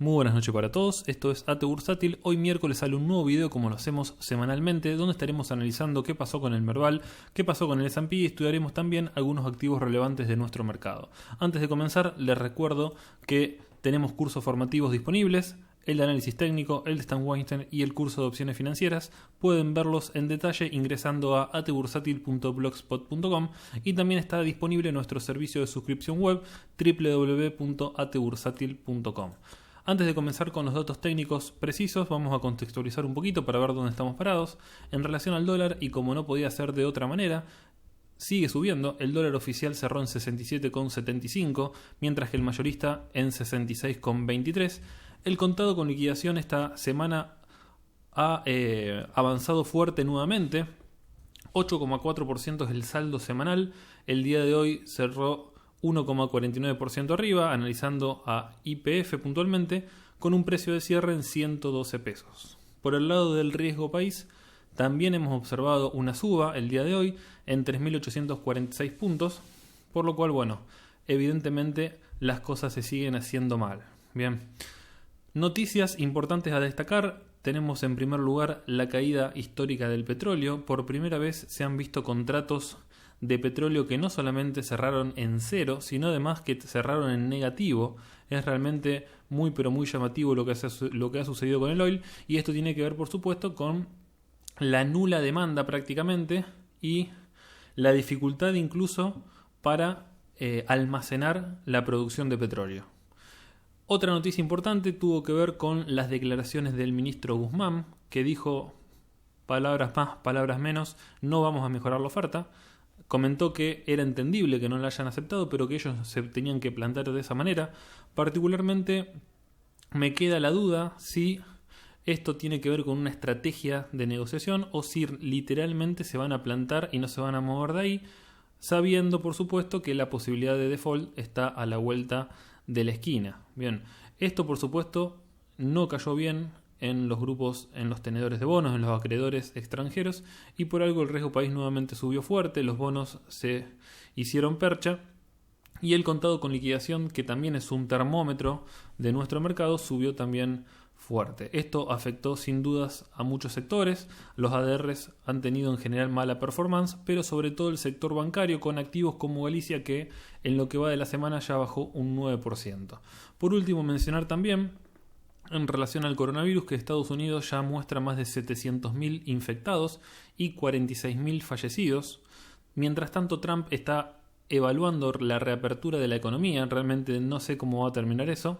Muy buenas noches para todos, esto es AT Bursátil. Hoy miércoles sale un nuevo video como lo hacemos semanalmente, donde estaremos analizando qué pasó con el Merval, qué pasó con el S&P y estudiaremos también algunos activos relevantes de nuestro mercado. Antes de comenzar, les recuerdo que tenemos cursos formativos disponibles, el de análisis técnico, el de Stan Weinstein y el curso de opciones financieras. Pueden verlos en detalle ingresando a atbursatil.blogspot.com y también está disponible nuestro servicio de suscripción web www.atbursatil.com. Antes de comenzar con los datos técnicos precisos, vamos a contextualizar un poquito para ver dónde estamos parados. En relación al dólar, y como no podía ser de otra manera, sigue subiendo. El dólar oficial cerró en 67,75, mientras que el mayorista en 66,23. El contado con liquidación esta semana ha avanzado fuerte nuevamente. 8,4% es el saldo semanal. El día de hoy cerró 1,49% arriba, analizando a YPF puntualmente, con un precio de cierre en 112 pesos. Por el lado del riesgo país, también hemos observado una suba el día de hoy en 3.846 puntos, por lo cual, bueno, evidentemente las cosas se siguen haciendo mal. Bien, noticias importantes a destacar. Tenemos en primer lugar la caída histórica del petróleo. Por primera vez se han visto contratos de petróleo que no solamente cerraron en cero, sino además que cerraron en negativo. Es realmente muy pero muy llamativo lo que ha sucedido con el oil, y esto tiene que ver por supuesto con la nula demanda prácticamente y la dificultad incluso para almacenar la producción de petróleo. Otra noticia importante tuvo que ver con las declaraciones del ministro Guzmán, que dijo, palabras más, palabras menos, no vamos a mejorar la oferta. Comentó que era entendible que no la hayan aceptado, pero que ellos se tenían que plantear de esa manera. Particularmente me queda la duda si esto tiene que ver con una estrategia de negociación o si literalmente se van a plantar y no se van a mover de ahí, sabiendo por supuesto que la posibilidad de default está a la vuelta de la esquina. Bien, esto por supuesto no cayó bien en los grupos, en los tenedores de bonos, en los acreedores extranjeros, y por algo el riesgo país nuevamente subió fuerte, los bonos se hicieron percha y el contado con liquidación, que también es un termómetro de nuestro mercado, subió también fuerte. Esto afectó sin dudas a muchos sectores. Los ADRs han tenido en general mala performance, pero sobre todo el sector bancario, con activos como Galicia, que en lo que va de la semana ya bajó un 9%. Por último, mencionar también en relación al coronavirus que Estados Unidos ya muestra más de 700.000 infectados y 46.000 fallecidos. Mientras tanto, Trump está evaluando la reapertura de la economía. Realmente no sé cómo va a terminar eso.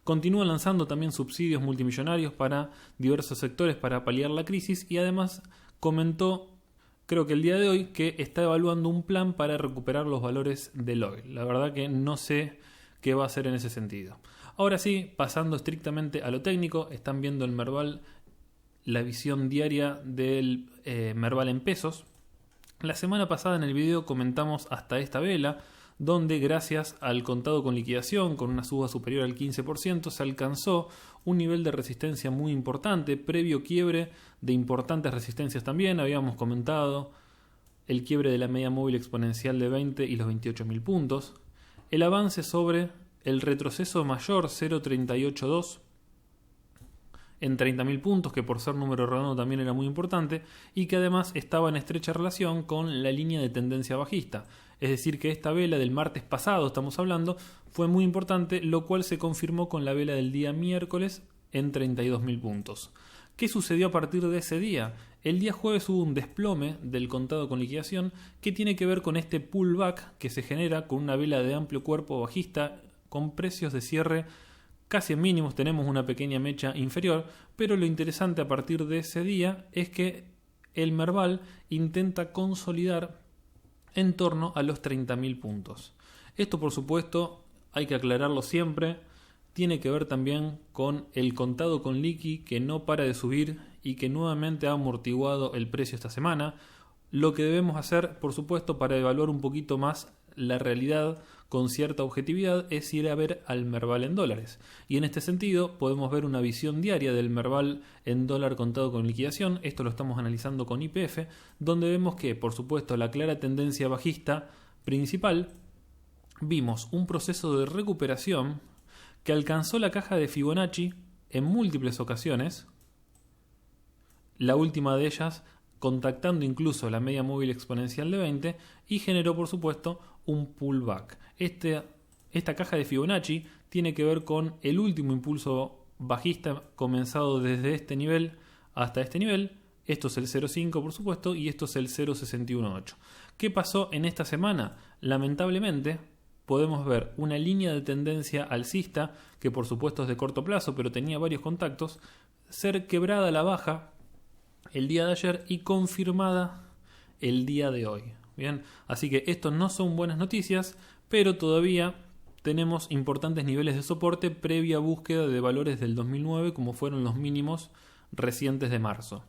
Continúa lanzando también subsidios multimillonarios para diversos sectores para paliar la crisis, y además comentó, creo que el día de hoy, que está evaluando un plan para recuperar los valores del oil. La verdad que no sé qué va a hacer en ese sentido. Ahora sí, pasando estrictamente a lo técnico, están viendo el Merval, la visión diaria del Merval en pesos. La semana pasada en el video comentamos hasta esta vela, donde gracias al contado con liquidación, con una suba superior al 15%, se alcanzó un nivel de resistencia muy importante, previo quiebre de importantes resistencias también. Habíamos comentado el quiebre de la media móvil exponencial de 20 y los 28.000 puntos, el avance sobre el retroceso mayor 0.382 en 30.000 puntos, que por ser número redondo también era muy importante, y que además estaba en estrecha relación con la línea de tendencia bajista. Es decir, que esta vela del martes pasado, estamos hablando, fue muy importante, lo cual se confirmó con la vela del día miércoles en 32.000 puntos. ¿Qué sucedió a partir de ese día? El día jueves hubo un desplome del contado con liquidación que tiene que ver con este pullback que se genera con una vela de amplio cuerpo bajista con precios de cierre casi en mínimos. Tenemos una pequeña mecha inferior, pero lo interesante a partir de ese día es que el Merval intenta consolidar en torno a los 30.000 puntos. Esto, por supuesto, hay que aclararlo siempre, tiene que ver también con el contado con liqui, que no para de subir y que nuevamente ha amortiguado el precio esta semana. Lo que debemos hacer, por supuesto, para evaluar un poquito más la realidad con cierta objetividad es ir a ver al Merval en dólares. Y en este sentido podemos ver una visión diaria del Merval en dólar contado con liquidación. Esto lo estamos analizando con YPF, donde vemos que, por supuesto, la clara tendencia bajista principal, vimos un proceso de recuperación que alcanzó la caja de Fibonacci en múltiples ocasiones, la última de ellas contactando incluso la media móvil exponencial de 20 y generó por supuesto un pullback. Esta caja de Fibonacci tiene que ver con el último impulso bajista comenzado desde este nivel hasta este nivel. Esto es el 0.5 por supuesto y esto es el 0.618. ¿Qué pasó en esta semana? Lamentablemente podemos ver una línea de tendencia alcista que por supuesto es de corto plazo pero tenía varios contactos, ser quebrada a la baja el día de ayer y confirmada el día de hoy. Bien, así que esto no son buenas noticias, pero todavía tenemos importantes niveles de soporte previa búsqueda de valores del 2009 como fueron los mínimos recientes de marzo.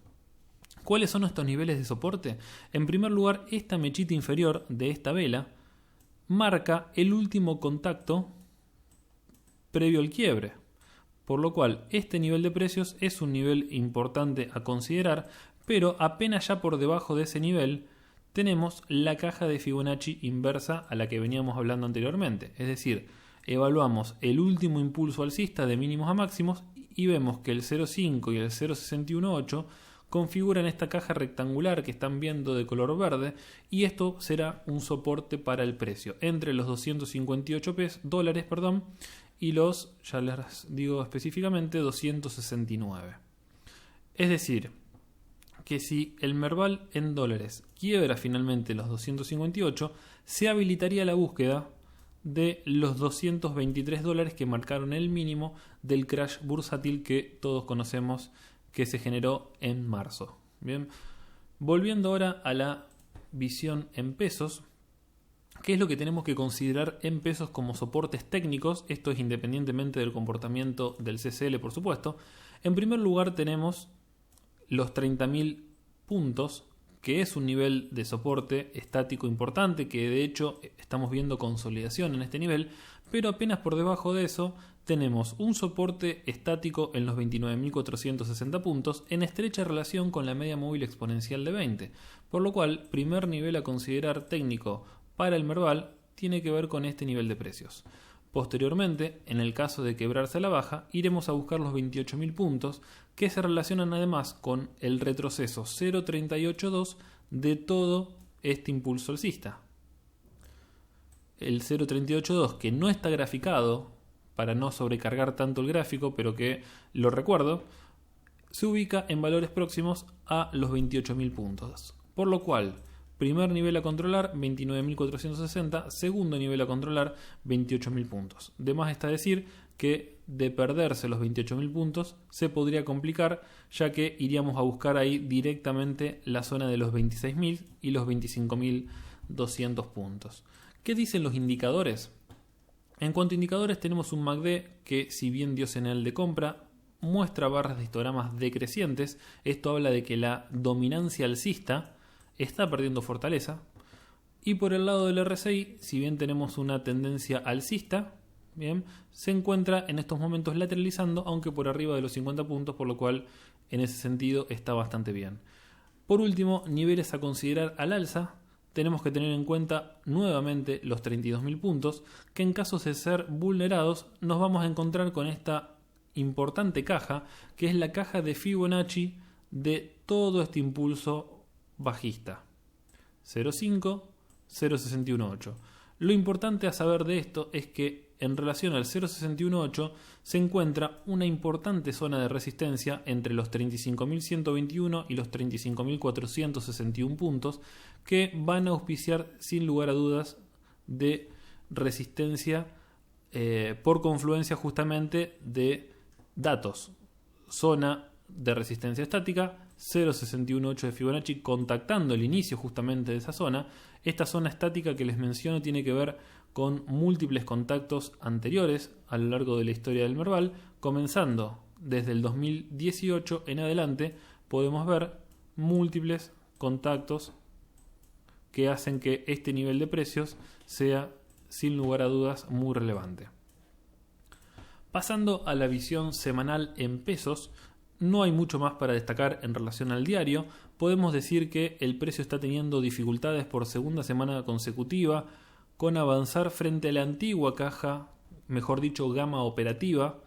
¿Cuáles son estos niveles de soporte? En primer lugar, esta mechita inferior de esta vela marca el último contacto previo al quiebre. Por lo cual, este nivel de precios es un nivel importante a considerar, pero apenas ya por debajo de ese nivel tenemos la caja de Fibonacci inversa a la que veníamos hablando anteriormente. Es decir, evaluamos el último impulso alcista de mínimos a máximos y vemos que el 0.5 y el 0.618 configuran esta caja rectangular que están viendo de color verde y esto será un soporte para el precio entre los 258 dólares, y los, ya les digo específicamente, 269. Es decir, que si el Merval en dólares quiebra finalmente los 258, se habilitaría la búsqueda de los 223 dólares que marcaron el mínimo del crash bursátil que todos conocemos que se generó en marzo. Bien, volviendo ahora a la visión en pesos. ¿Qué es lo que tenemos que considerar en pesos como soportes técnicos? Esto es independientemente del comportamiento del CCL, por supuesto. En primer lugar tenemos los 30.000 puntos, que es un nivel de soporte estático importante, que de hecho estamos viendo consolidación en este nivel, pero apenas por debajo de eso tenemos un soporte estático en los 29.460 puntos en estrecha relación con la media móvil exponencial de 20, por lo cual primer nivel a considerar técnico para el Merval tiene que ver con este nivel de precios. Posteriormente, en el caso de quebrarse a la baja, iremos a buscar los 28.000 puntos que se relacionan además con el retroceso 0.382 de todo este impulso alcista. El 0.382 que no está graficado para no sobrecargar tanto el gráfico, pero que lo recuerdo, se ubica en valores próximos a los 28.000 puntos. Por lo cual, primer nivel a controlar, 29.460. Segundo nivel a controlar, 28.000 puntos. De más está decir que de perderse los 28.000 puntos se podría complicar, ya que iríamos a buscar ahí directamente la zona de los 26.000 y los 25.200 puntos. ¿Qué dicen los indicadores? En cuanto a indicadores tenemos un MACD que, si bien dio señal de compra, muestra barras de histogramas decrecientes. Esto habla de que la dominancia alcista está perdiendo fortaleza. Y por el lado del RSI, si bien tenemos una tendencia alcista, bien, se encuentra en estos momentos lateralizando, aunque por arriba de los 50 puntos, por lo cual en ese sentido está bastante bien. Por último, niveles a considerar al alza. Tenemos que tener en cuenta nuevamente los 32.000 puntos, que en caso de ser vulnerados nos vamos a encontrar con esta importante caja, que es la caja de Fibonacci de todo este impulso bajista. 0.5, 0.618. Lo importante a saber de esto es que en relación al 0.618 se encuentra una importante zona de resistencia entre los 35.121 y los 35.461 puntos que van a auspiciar sin lugar a dudas de resistencia por confluencia justamente de datos. Zona de resistencia estática, 0.618 de Fibonacci contactando el inicio justamente de esa zona. Esta zona estática que les menciono tiene que ver con múltiples contactos anteriores a lo largo de la historia del Merval, comenzando desde el 2018 en adelante podemos ver múltiples contactos que hacen que este nivel de precios sea sin lugar a dudas muy relevante. Pasando a la visión semanal en pesos, no hay mucho más para destacar en relación al diario. Podemos decir que el precio está teniendo dificultades por segunda semana consecutiva con avanzar frente a la antigua caja mejor dicho, gama operativa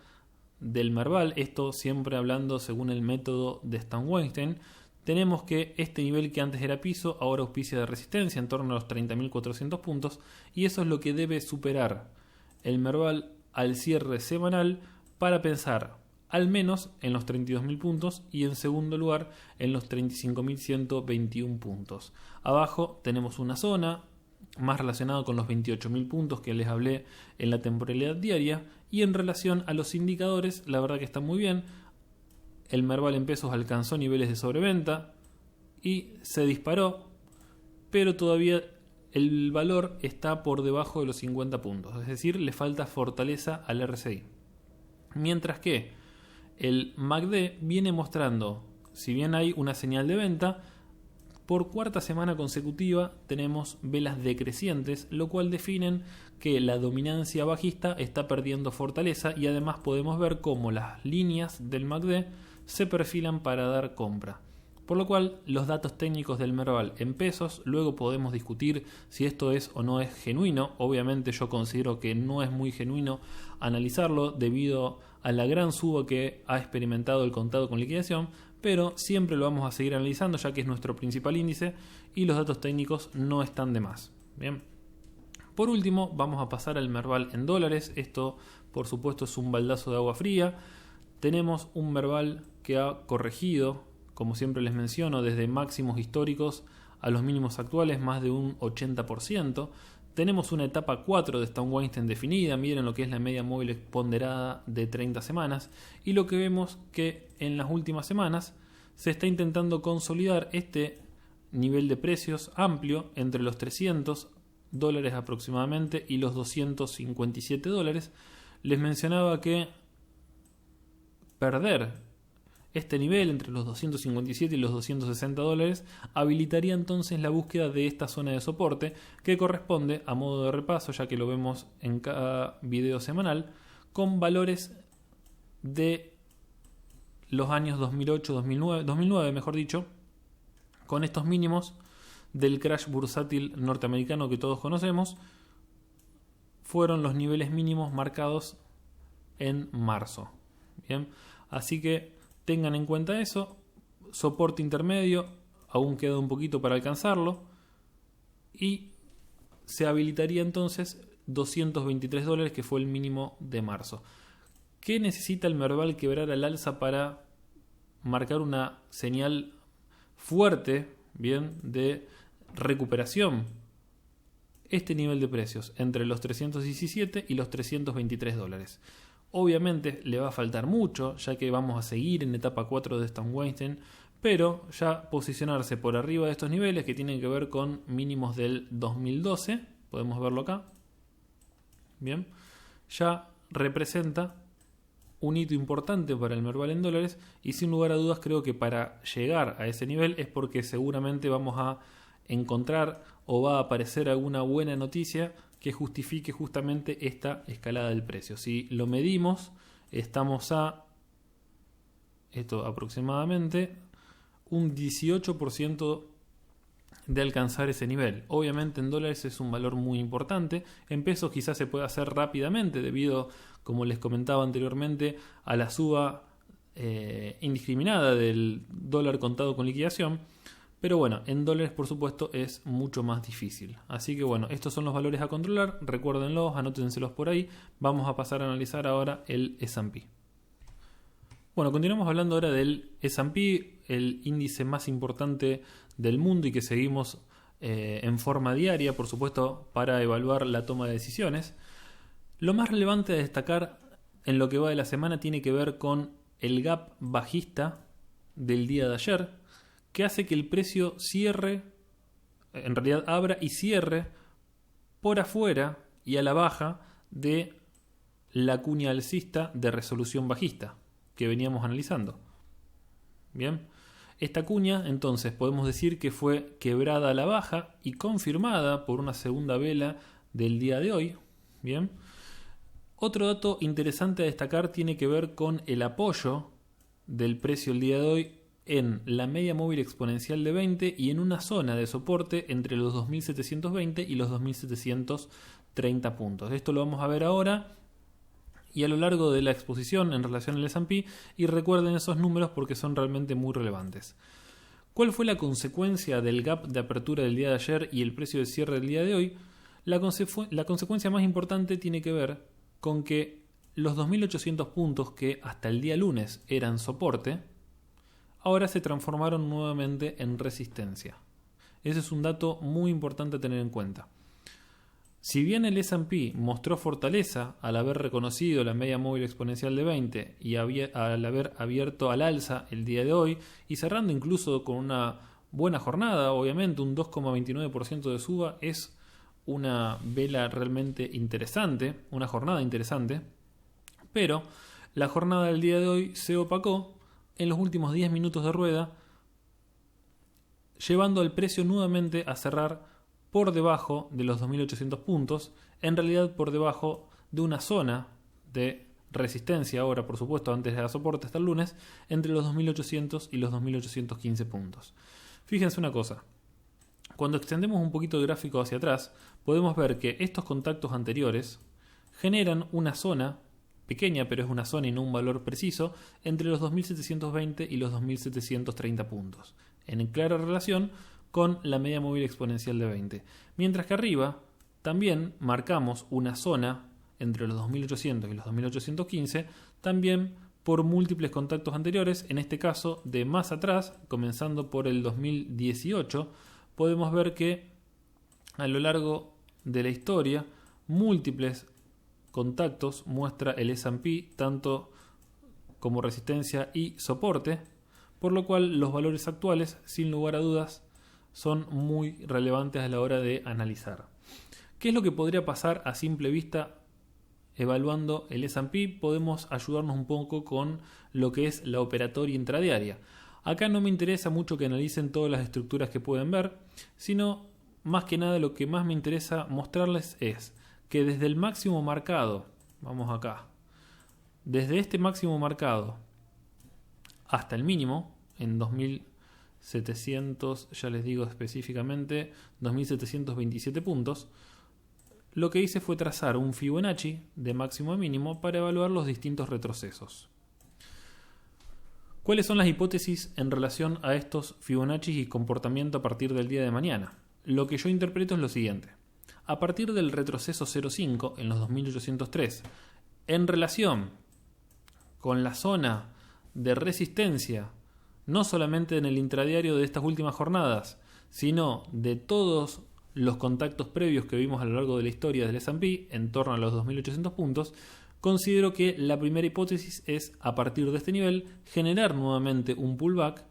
del Merval, esto siempre hablando según el método de Stan-Weinstein, tenemos que este nivel que antes era piso ahora auspicia de resistencia en torno a los 30.400 puntos, y eso es lo que debe superar el Merval al cierre semanal para pensar al menos en los 32.000 puntos y en segundo lugar en los 35.121 puntos. Abajo tenemos una zona más relacionada con los 28.000 puntos que les hablé en la temporalidad diaria, y en relación a los indicadores la verdad que está muy bien. El Merval en pesos alcanzó niveles de sobreventa y se disparó, pero todavía el valor está por debajo de los 50 puntos, es decir, le falta fortaleza al RSI. Mientras que el MACD viene mostrando, si bien hay una señal de venta, por cuarta semana consecutiva tenemos velas decrecientes, lo cual definen que la dominancia bajista está perdiendo fortaleza, y además podemos ver cómo las líneas del MACD se perfilan para dar compra. Por lo cual los datos técnicos del Merval en pesos, luego podemos discutir si esto es o no es genuino. Obviamente yo considero que no es muy genuino analizarlo debido a la gran suba que ha experimentado el contado con liquidación, pero siempre lo vamos a seguir analizando ya que es nuestro principal índice y los datos técnicos no están de más. Bien. Por último vamos a pasar al Merval en dólares. Esto por supuesto es un baldazo de agua fría. Tenemos un Merval que ha corregido, como siempre les menciono, desde máximos históricos a los mínimos actuales más de un 80%. Tenemos una etapa 4 de Stan-Weinstein definida, miren lo que es la media móvil ponderada de 30 semanas, y lo que vemos que en las últimas semanas se está intentando consolidar este nivel de precios amplio entre los $300 aproximadamente y los $257. Les mencionaba que perder este nivel entre los 257 y los $260 habilitaría entonces la búsqueda de esta zona de soporte, que corresponde, a modo de repaso, ya que lo vemos en cada video semanal, con valores de los años 2008, 2009 mejor dicho, con estos mínimos del crash bursátil norteamericano que todos conocemos. Fueron los niveles mínimos marcados en marzo. Bien, así que tengan en cuenta eso. Soporte intermedio, aún queda un poquito para alcanzarlo, y se habilitaría entonces $223, que fue el mínimo de marzo. ¿Qué necesita el Merval quebrar al alza para marcar una señal fuerte, bien, de recuperación? Este nivel de precios entre los 317 y los $323. Obviamente le va a faltar mucho, ya que vamos a seguir en etapa 4 de Stan-Weinstein, pero ya posicionarse por arriba de estos niveles, que tienen que ver con mínimos del 2012, podemos verlo acá, bien, ya representa un hito importante para el Merval en dólares, y sin lugar a dudas creo que para llegar a ese nivel es porque seguramente vamos a encontrar o va a aparecer alguna buena noticia que justifique justamente esta escalada del precio. Si lo medimos, estamos a esto aproximadamente un 18% de alcanzar ese nivel. Obviamente en dólares es un valor muy importante, en pesos quizás se pueda hacer rápidamente debido, como les comentaba anteriormente, a la suba indiscriminada del dólar contado con liquidación. Pero bueno, en dólares por supuesto es mucho más difícil. Así que bueno, estos son los valores a controlar, recuérdenlos, anótenselos por ahí. Vamos a pasar a analizar ahora el S&P. Bueno, continuamos hablando ahora del S&P, el índice más importante del mundo y que seguimos en forma diaria, por supuesto, para evaluar la toma de decisiones. Lo más relevante a destacar en lo que va de la semana tiene que ver con el gap bajista del día de ayer, que hace que el precio cierre, en realidad abra y cierre por afuera y a la baja de la cuña alcista de resolución bajista que veníamos analizando. Bien, esta cuña entonces podemos decir que fue quebrada a la baja y confirmada por una segunda vela del día de hoy. Bien, otro dato interesante a destacar tiene que ver con el apoyo del precio el día de hoy en la media móvil exponencial de 20 y en una zona de soporte entre los 2.720 y los 2.730 puntos. Esto lo vamos a ver ahora y a lo largo de la exposición en relación al S&P, y recuerden esos números porque son realmente muy relevantes. ¿Cuál fue la consecuencia del gap de apertura del día de ayer y el precio de cierre del día de hoy? La consecuencia más importante tiene que ver con que los 2.800 puntos que hasta el día lunes eran soporte, ahora se transformaron nuevamente en resistencia. Ese es un dato muy importante a tener en cuenta. Si bien el S&P mostró fortaleza al haber reconocido la media móvil exponencial de 20 y al haber abierto al alza el día de hoy y cerrando incluso con una buena jornada, obviamente un 2,29% de suba es una vela realmente interesante, una jornada interesante, pero la jornada del día de hoy se opacó en los últimos 10 minutos de rueda, llevando al precio nuevamente a cerrar por debajo de los 2.800 puntos, en realidad por debajo de una zona de resistencia ahora, por supuesto, antes de la soporte hasta el lunes, entre los 2.800 y los 2.815 puntos. Fíjense una cosa, cuando extendemos un poquito el gráfico hacia atrás, podemos ver que estos contactos anteriores generan una zona pequeña, pero es una zona y no un valor preciso, entre los 2.720 y los 2.730 puntos, en clara relación con la media móvil exponencial de 20. Mientras que arriba también marcamos una zona entre los 2.800 y los 2.815, también por múltiples contactos anteriores, en este caso de más atrás, comenzando por el 2018, podemos ver que a lo largo de la historia múltiples contactos muestra el S&P tanto como resistencia y soporte, por lo cual los valores actuales, sin lugar a dudas, son muy relevantes a la hora de analizar. ¿Qué es lo que podría pasar a simple vista evaluando el S&P? Podemos ayudarnos un poco con lo que es la operatoria intradiaria. Acá no me interesa mucho que analicen todas las estructuras que pueden ver, sino más que nada lo que más me interesa mostrarles es que desde el máximo marcado, vamos acá, desde este máximo marcado hasta el mínimo, en 2.700, ya les digo específicamente, 2.727 puntos, lo que hice fue trazar un Fibonacci de máximo a mínimo para evaluar los distintos retrocesos. ¿Cuáles son las hipótesis en relación a estos Fibonacci y comportamiento a partir del día de mañana? Lo que yo interpreto es lo siguiente. A partir del retroceso 0,5 en los 2.803, en relación con la zona de resistencia, no solamente en el intradiario de estas últimas jornadas, sino de todos los contactos previos que vimos a lo largo de la historia del S&P, en torno a los 2.800 puntos, considero que la primera hipótesis es, a partir de este nivel, generar nuevamente un pullback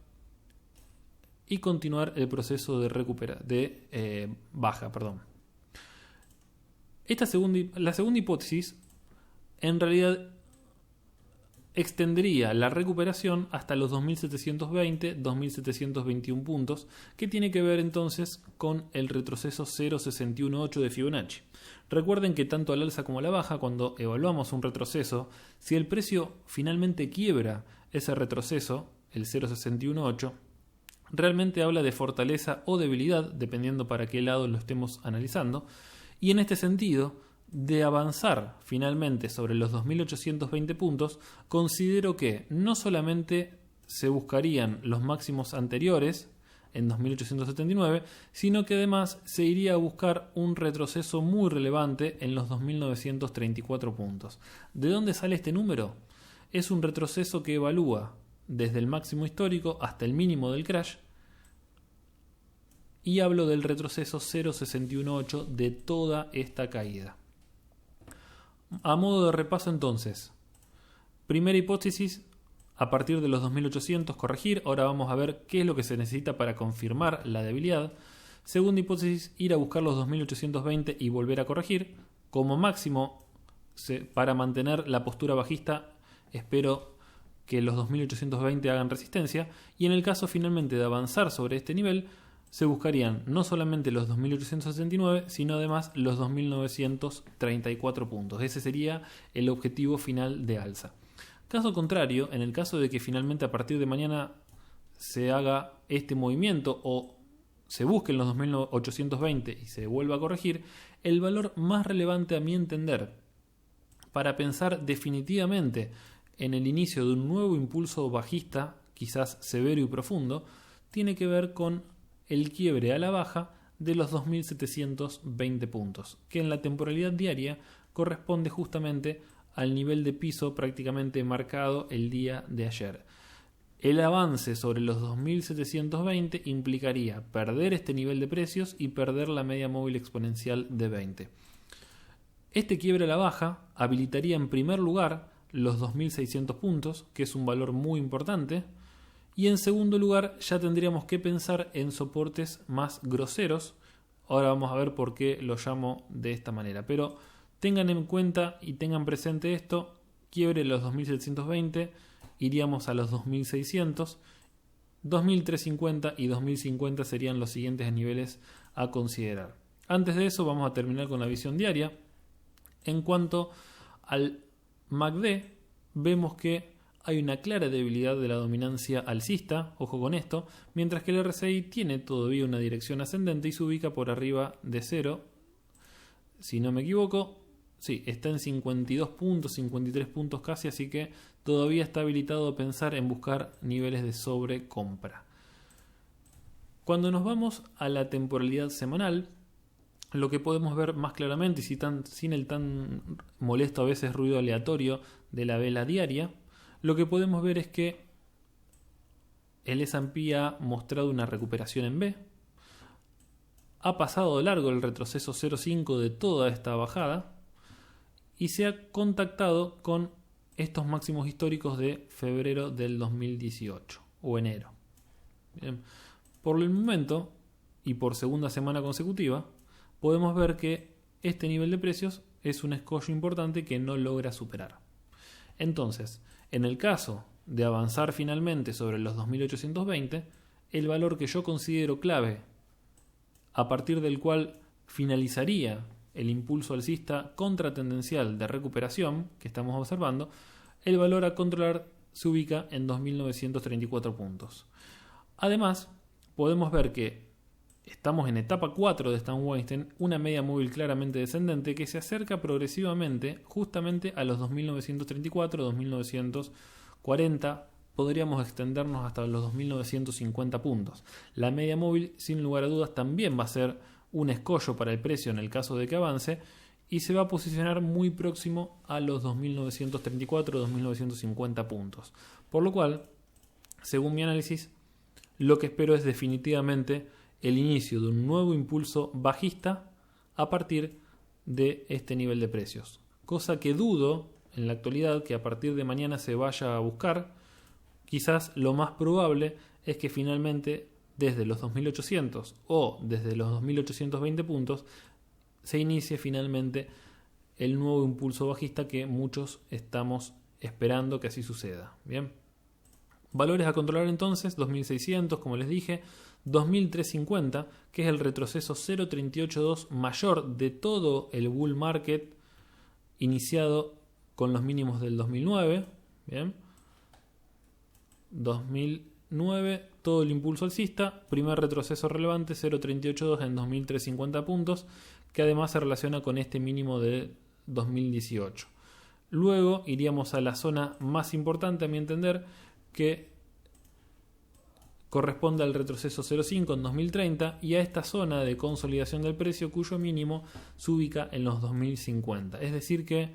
y continuar el proceso de baja. La segunda hipótesis, en realidad, extendería la recuperación hasta los 2.720, 2.721 puntos, que tiene que ver entonces con el retroceso 0,618 de Fibonacci. Recuerden que tanto al alza como a la baja, cuando evaluamos un retroceso, si el precio finalmente quiebra ese retroceso, el 0,618, realmente habla de fortaleza o debilidad, dependiendo para qué lado lo estemos analizando, y en este sentido, de avanzar finalmente sobre los 2.820 puntos, considero que no solamente se buscarían los máximos anteriores en 2.879, sino que además se iría a buscar un retroceso muy relevante en los 2.934 puntos. ¿De dónde sale este número? Es un retroceso que evalúa desde el máximo histórico hasta el mínimo del crash, y hablo del retroceso 0,618 de toda esta caída. A modo de repaso entonces, primera hipótesis, a partir de los 2.800 corregir. Ahora vamos a ver qué es lo que se necesita para confirmar la debilidad. Segunda hipótesis, ir a buscar los 2.820 y volver a corregir. Como máximo, para mantener la postura bajista, espero que los 2.820 hagan resistencia. Y en el caso finalmente de avanzar sobre este nivel, se buscarían no solamente los 2.869, sino además los 2.934 puntos. Ese sería el objetivo final de alza. Caso contrario, en el caso de que finalmente a partir de mañana se haga este movimiento o se busquen los 2.820 y se vuelva a corregir, el valor más relevante a mi entender para pensar definitivamente en el inicio de un nuevo impulso bajista, quizás severo y profundo, tiene que ver con el quiebre a la baja de los 2.720 puntos, que en la temporalidad diaria corresponde justamente al nivel de piso prácticamente marcado el día de ayer. El avance sobre los 2.720 implicaría perder este nivel de precios y perder la media móvil exponencial de 20. Este quiebre a la baja habilitaría en primer lugar los 2.600 puntos, que es un valor muy importante, y en segundo lugar ya tendríamos que pensar en soportes más groseros. Ahora vamos a ver por qué lo llamo de esta manera, pero tengan en cuenta y tengan presente esto: quiebre los 2.720, iríamos a los 2.600, 2.350 y 2.050 serían los siguientes niveles a considerar. Antes de eso vamos a terminar con la visión diaria. En cuanto al MACD, vemos que hay una clara debilidad de la dominancia alcista, ojo con esto, mientras que el RSI tiene todavía una dirección ascendente y se ubica por arriba de 0, si no me equivoco. Sí, está en 52 puntos, 53 puntos casi, así que todavía está habilitado a pensar en buscar niveles de sobrecompra. Cuando nos vamos a la temporalidad semanal, lo que podemos ver más claramente y sin el tan molesto a veces ruido aleatorio de la vela diaria, lo que podemos ver es que el S&P ha mostrado una recuperación en B, ha pasado de largo el retroceso 0.5 de toda esta bajada y se ha contactado con estos máximos históricos de febrero del 2018 o enero. Bien. Por el momento y por segunda semana consecutiva podemos ver que este nivel de precios es un escollo importante que no logra superar. Entonces, en el caso de avanzar finalmente sobre los 2.820, el valor que yo considero clave, a partir del cual finalizaría el impulso alcista contratendencial de recuperación que estamos observando, el valor a controlar se ubica en 2.934 puntos. Además, podemos ver que estamos en etapa 4 de Stan Weinstein, una media móvil claramente descendente que se acerca progresivamente justamente a los 2.934, 2.940, podríamos extendernos hasta los 2.950 puntos. La media móvil, sin lugar a dudas, también va a ser un escollo para el precio en el caso de que avance y se va a posicionar muy próximo a los 2.934, 2.950 puntos. Por lo cual, según mi análisis, lo que espero es definitivamente el inicio de un nuevo impulso bajista a partir de este nivel de precios. Cosa que dudo en la actualidad que a partir de mañana se vaya a buscar. Quizás lo más probable es que finalmente desde los 2.800 o desde los 2.820 puntos se inicie finalmente el nuevo impulso bajista que muchos estamos esperando que así suceda. Bien. Valores a controlar entonces: 2.600, como les dije, 2.350, que es el retroceso 0.382 mayor de todo el bull market iniciado con los mínimos del 2009. Bien. 2009, todo el impulso alcista, primer retroceso relevante 0.382 en 2.350 puntos, que además se relaciona con este mínimo de 2018. Luego iríamos a la zona más importante, a mi entender, que corresponde al retroceso 0.5 en 2030 y a esta zona de consolidación del precio cuyo mínimo se ubica en los 2050. Es decir que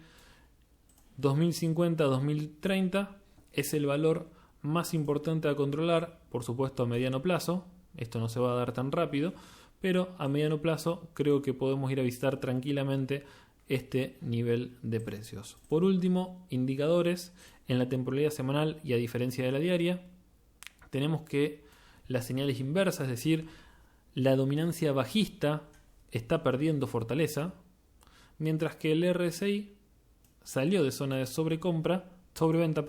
2050-2030 es el valor más importante a controlar, por supuesto a mediano plazo. Esto no se va a dar tan rápido, pero a mediano plazo creo que podemos ir a visitar tranquilamente este nivel de precios. Por último, indicadores en la temporalidad semanal y a diferencia de la diaria, tenemos que las señales inversas, es decir, la dominancia bajista está perdiendo fortaleza, mientras que el RSI salió de zona de sobreventa,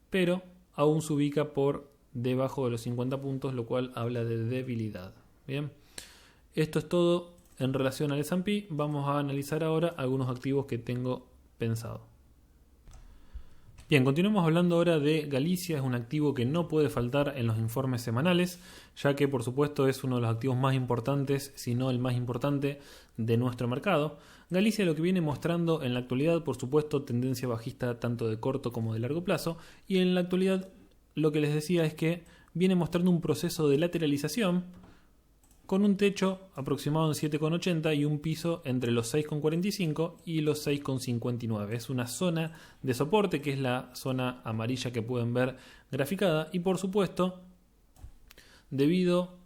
pero aún se ubica por debajo de los 50 puntos, lo cual habla de debilidad. Bien, esto es todo en relación al S&P. Vamos a analizar ahora algunos activos que tengo pensado. Bien, continuemos hablando ahora de Galicia. Es un activo que no puede faltar en los informes semanales, ya que por supuesto es uno de los activos más importantes, si no el más importante de nuestro mercado. Galicia lo que viene mostrando en la actualidad, por supuesto, tendencia bajista tanto de corto como de largo plazo, y en la actualidad lo que les decía es que viene mostrando un proceso de lateralización con un techo aproximado en 7,80 y un piso entre los 6,45 y los 6,59. Es una zona de soporte, que es la zona amarilla que pueden ver graficada, y por supuesto, debido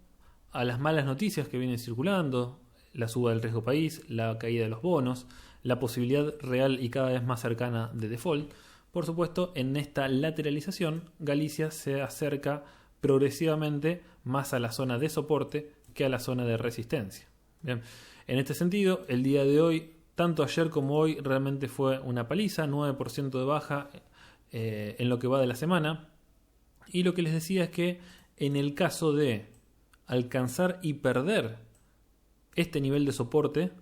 a las malas noticias que vienen circulando, la suba del riesgo país, la caída de los bonos, la posibilidad real y cada vez más cercana de default, por supuesto, en esta lateralización, Galicia se acerca progresivamente más a la zona de soporte que a la zona de resistencia. Bien, en este sentido, el día de hoy, tanto ayer como hoy, realmente fue una paliza, 9% de baja en lo que va de la semana. Y lo que les decía es que en el caso de alcanzar y perder este nivel de soporte,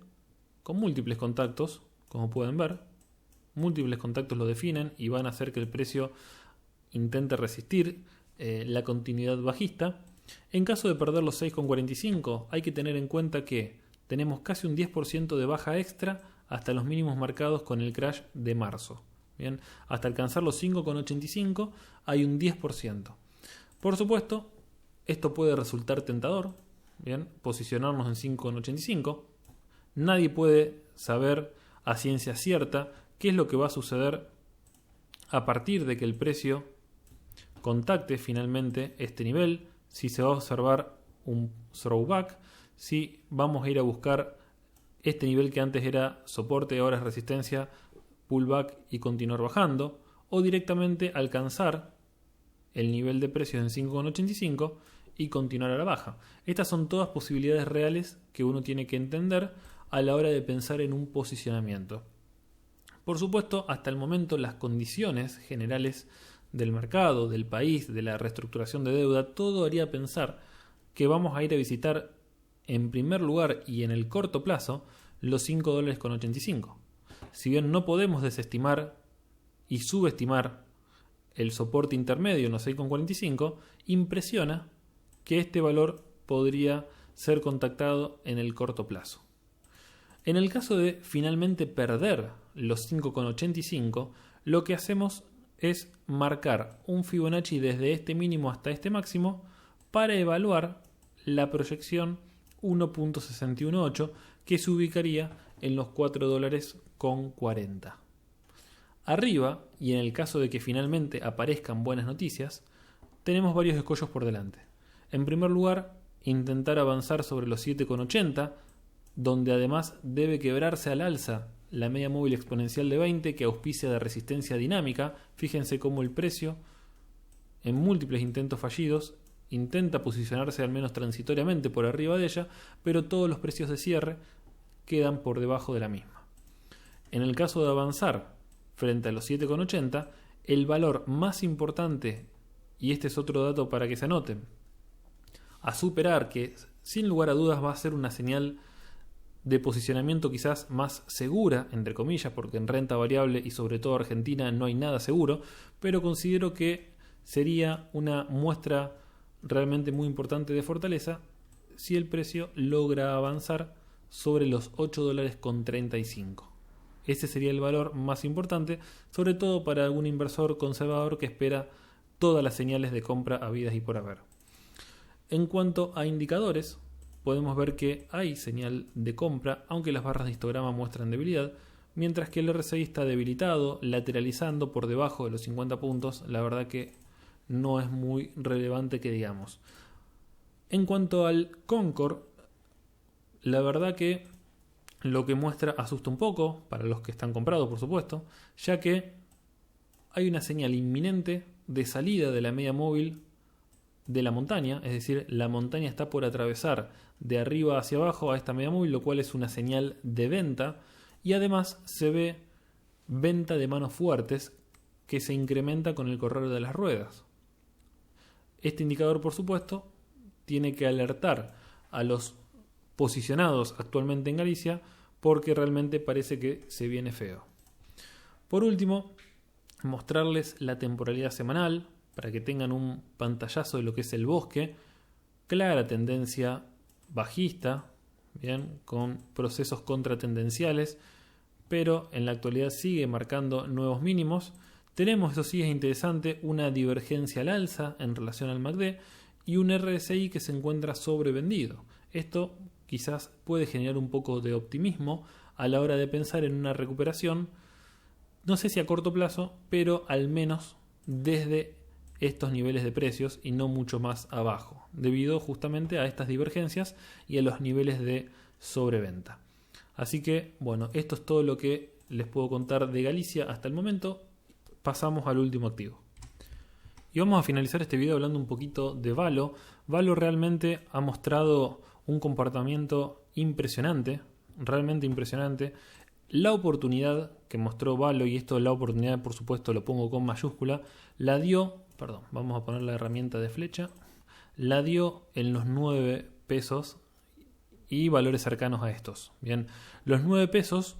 con múltiples contactos, como pueden ver, múltiples contactos lo definen y van a hacer que el precio intente resistir la continuidad bajista. En caso de perder los 6,45, hay que tener en cuenta que tenemos casi un 10% de baja extra hasta los mínimos marcados con el crash de marzo. Bien, hasta alcanzar los 5,85 hay un 10%. Por supuesto, esto puede resultar tentador, bien, posicionarnos en 5,85. Nadie puede saber a ciencia cierta qué es lo que va a suceder a partir de que el precio contacte finalmente este nivel, si se va a observar un throwback, si vamos a ir a buscar este nivel que antes era soporte y ahora es resistencia, pullback y continuar bajando, o directamente alcanzar el nivel de precios en 5,85 y continuar a la baja. Estas son todas posibilidades reales que uno tiene que entender a la hora de pensar en un posicionamiento. Por supuesto, hasta el momento las condiciones generales del mercado, del país, de la reestructuración de deuda, todo haría pensar que vamos a ir a visitar en primer lugar y en el corto plazo los $5,85. Si bien no podemos desestimar y subestimar el soporte intermedio en los 6,45, impresiona que este valor podría ser contactado en el corto plazo. En el caso de finalmente perder los 5,85, lo que hacemos es marcar un Fibonacci desde este mínimo hasta este máximo para evaluar la proyección 1.618 que se ubicaría en los $4,40. Arriba, y en el caso de que finalmente aparezcan buenas noticias, tenemos varios escollos por delante. En primer lugar, intentar avanzar sobre los 7,80, donde además debe quebrarse al alza la media móvil exponencial de 20 que auspicia de resistencia dinámica. Fíjense cómo el precio, en múltiples intentos fallidos, intenta posicionarse al menos transitoriamente por arriba de ella, pero todos los precios de cierre quedan por debajo de la misma. En el caso de avanzar frente a los 7,80, el valor más importante, y este es otro dato para que se anoten, a superar, que sin lugar a dudas va a ser una señal de posicionamiento quizás más segura, entre comillas, porque en renta variable y sobre todo Argentina no hay nada seguro, pero considero que sería una muestra realmente muy importante de fortaleza si el precio logra avanzar sobre los $8,35. Ese sería el valor más importante, sobre todo para algún inversor conservador que espera todas las señales de compra habidas y por haber. En cuanto a indicadores, podemos ver que hay señal de compra, aunque las barras de histograma muestran debilidad, mientras que el RSI está debilitado, lateralizando por debajo de los 50 puntos. La verdad que no es muy relevante que digamos. En cuanto al Concord, la verdad que lo que muestra asusta un poco para los que están comprados, por supuesto, ya que hay una señal inminente de salida de la media móvil de la montaña, es decir, la montaña está por atravesar de arriba hacia abajo a esta media móvil, lo cual es una señal de venta, y además se ve venta de manos fuertes que se incrementa con el correr de las ruedas. Este indicador, por supuesto, tiene que alertar a los posicionados actualmente en Galicia porque realmente parece que se viene feo. Por último, mostrarles la temporalidad semanal para que tengan un pantallazo de lo que es el bosque. Clara tendencia bajista, bien, con procesos contratendenciales, pero en la actualidad sigue marcando nuevos mínimos. Tenemos, eso sí es interesante, una divergencia al alza en relación al MACD y un RSI que se encuentra sobrevendido. Esto quizás puede generar un poco de optimismo a la hora de pensar en una recuperación, no sé si a corto plazo, pero al menos desde estos niveles de precios y no mucho más abajo, debido justamente a estas divergencias y a los niveles de sobreventa. Así que, bueno, esto es todo lo que les puedo contar de Galicia hasta el momento. Pasamos al último activo. Y vamos a finalizar este video hablando un poquito de Valo. Valo realmente ha mostrado un comportamiento impresionante, realmente impresionante. La oportunidad que mostró Valo, y esto la oportunidad por supuesto lo pongo con mayúscula, la dio, perdón, vamos a poner la herramienta de flecha, la dio en los 9 pesos y valores cercanos a estos. Bien, los 9 pesos,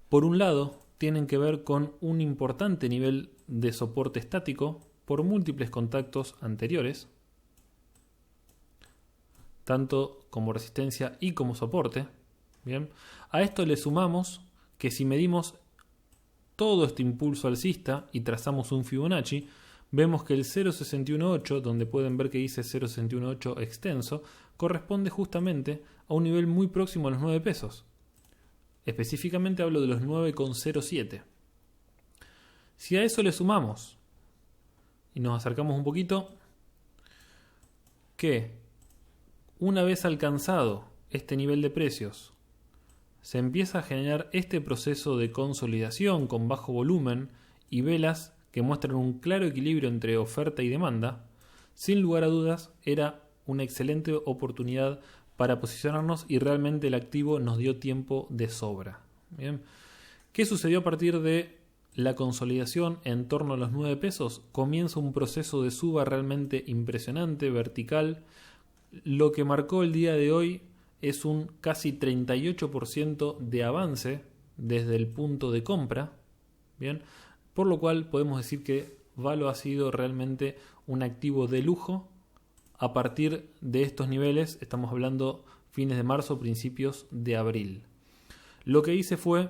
por un lado, tienen que ver con un importante nivel de soporte estático por múltiples contactos anteriores, tanto como resistencia y como soporte. Bien, a esto le sumamos que si medimos todo este impulso alcista y trazamos un Fibonacci, vemos que el 0.618, donde pueden ver que dice 0.618 extenso, corresponde justamente a un nivel muy próximo a los 9 pesos. Específicamente hablo de los 9,07. Si a eso le sumamos y nos acercamos un poquito, que una vez alcanzado este nivel de precios, se empieza a generar este proceso de consolidación con bajo volumen y velas que muestran un claro equilibrio entre oferta y demanda, sin lugar a dudas era una excelente oportunidad para posicionarnos y realmente el activo nos dio tiempo de sobra. Bien. ¿Qué sucedió a partir de la consolidación en torno a los 9 pesos? Comienza un proceso de suba realmente impresionante, vertical. Lo que marcó el día de hoy es un casi 38% de avance desde el punto de compra. Bien, por lo cual podemos decir que Valo ha sido realmente un activo de lujo a partir de estos niveles. Estamos hablando fines de marzo, principios de abril. Lo que hice fue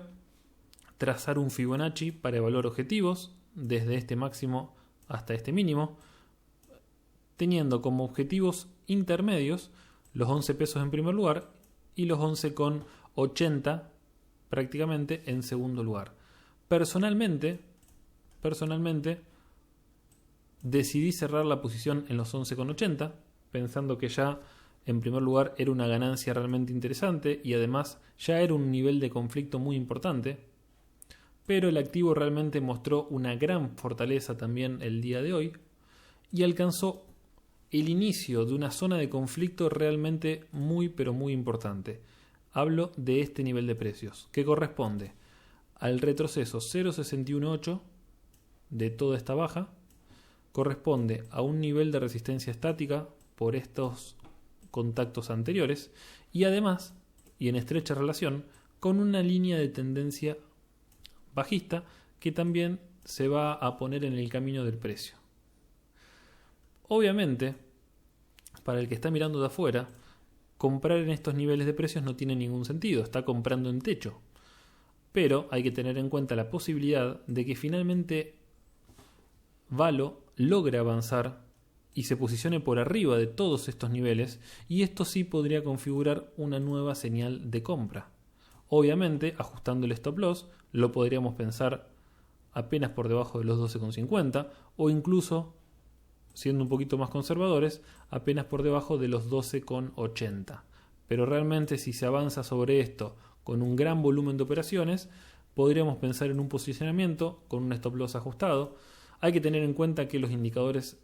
trazar un Fibonacci para evaluar objetivos desde este máximo hasta este mínimo, teniendo como objetivos intermedios los 11 pesos en primer lugar y los 11,80 prácticamente en segundo lugar. Personalmente decidí cerrar la posición en los 11,80, pensando que ya en primer lugar era una ganancia realmente interesante y además ya era un nivel de conflicto muy importante, pero el activo realmente mostró una gran fortaleza también el día de hoy y alcanzó el inicio de una zona de conflicto realmente muy pero muy importante. Hablo de este nivel de precios, que corresponde al retroceso 0.618 de toda esta baja, corresponde a un nivel de resistencia estática por estos contactos anteriores y además, y en estrecha relación, con una línea de tendencia bajista que también se va a poner en el camino del precio. Obviamente, para el que está mirando de afuera, comprar en estos niveles de precios no tiene ningún sentido, está comprando en techo. Pero hay que tener en cuenta la posibilidad de que finalmente Valo logre avanzar y se posicione por arriba de todos estos niveles, y esto sí podría configurar una nueva señal de compra. Obviamente, ajustando el stop loss, lo podríamos pensar apenas por debajo de los 12,50 o incluso, siendo un poquito más conservadores, apenas por debajo de los 12,80. Pero realmente si se avanza sobre esto con un gran volumen de operaciones, podríamos pensar en un posicionamiento con un stop loss ajustado. Hay que tener en cuenta que los indicadores,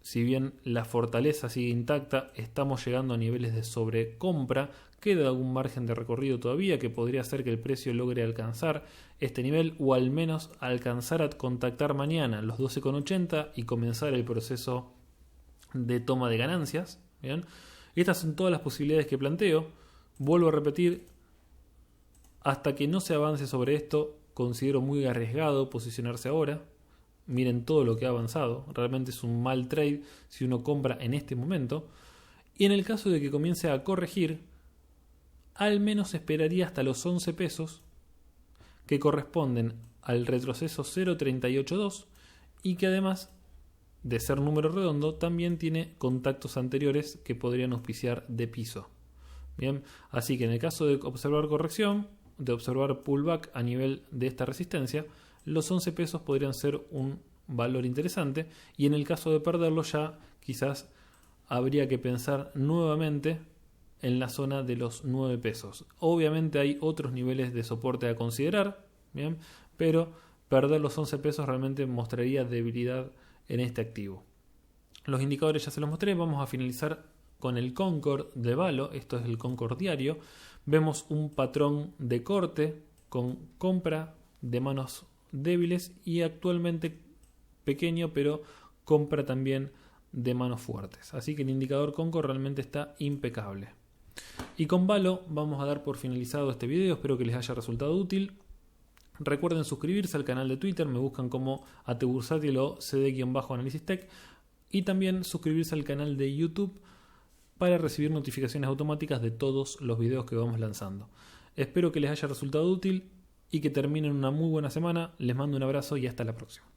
si bien la fortaleza sigue intacta, estamos llegando a niveles de sobrecompra, queda algún margen de recorrido todavía que podría hacer que el precio logre alcanzar este nivel o al menos alcanzar a contactar mañana los 12,80 y comenzar el proceso de toma de ganancias. ¿Bien? Estas son todas las posibilidades que planteo. Vuelvo a repetir, hasta que no se avance sobre esto, considero muy arriesgado posicionarse ahora. miren todo lo que ha avanzado. Realmente es un mal trade si uno compra en este momento. Y en el caso de que comience a corregir, al menos esperaría hasta los 11 pesos, que corresponden al retroceso 0.382 y que además de ser número redondo, también tiene contactos anteriores que podrían auspiciar de piso. Bien, así que en el caso de observar corrección, de observar pullback a nivel de esta resistencia, los 11 pesos podrían ser un valor interesante, y en el caso de perderlo ya quizás habría que pensar nuevamente en la zona de los 9 pesos. Obviamente hay otros niveles de soporte a considerar, bien, pero perder los 11 pesos realmente mostraría debilidad en este activo. Los indicadores ya se los mostré. Vamos a finalizar con el Concord de Valo. Esto es el Concord diario. Vemos un patrón de corte con compra de manos débiles y actualmente pequeño, pero compra también de manos fuertes. Así que el indicador Concord realmente está impecable. Y con Valo vamos a dar por finalizado este video. Espero que les haya resultado útil. Recuerden suscribirse al canal de Twitter, me buscan como ATBursátil o CD-Análisis Tech, y también suscribirse al canal de YouTube para recibir notificaciones automáticas de todos los videos que vamos lanzando. Espero que les haya resultado útil y que terminen una muy buena semana. Les mando un abrazo y hasta la próxima.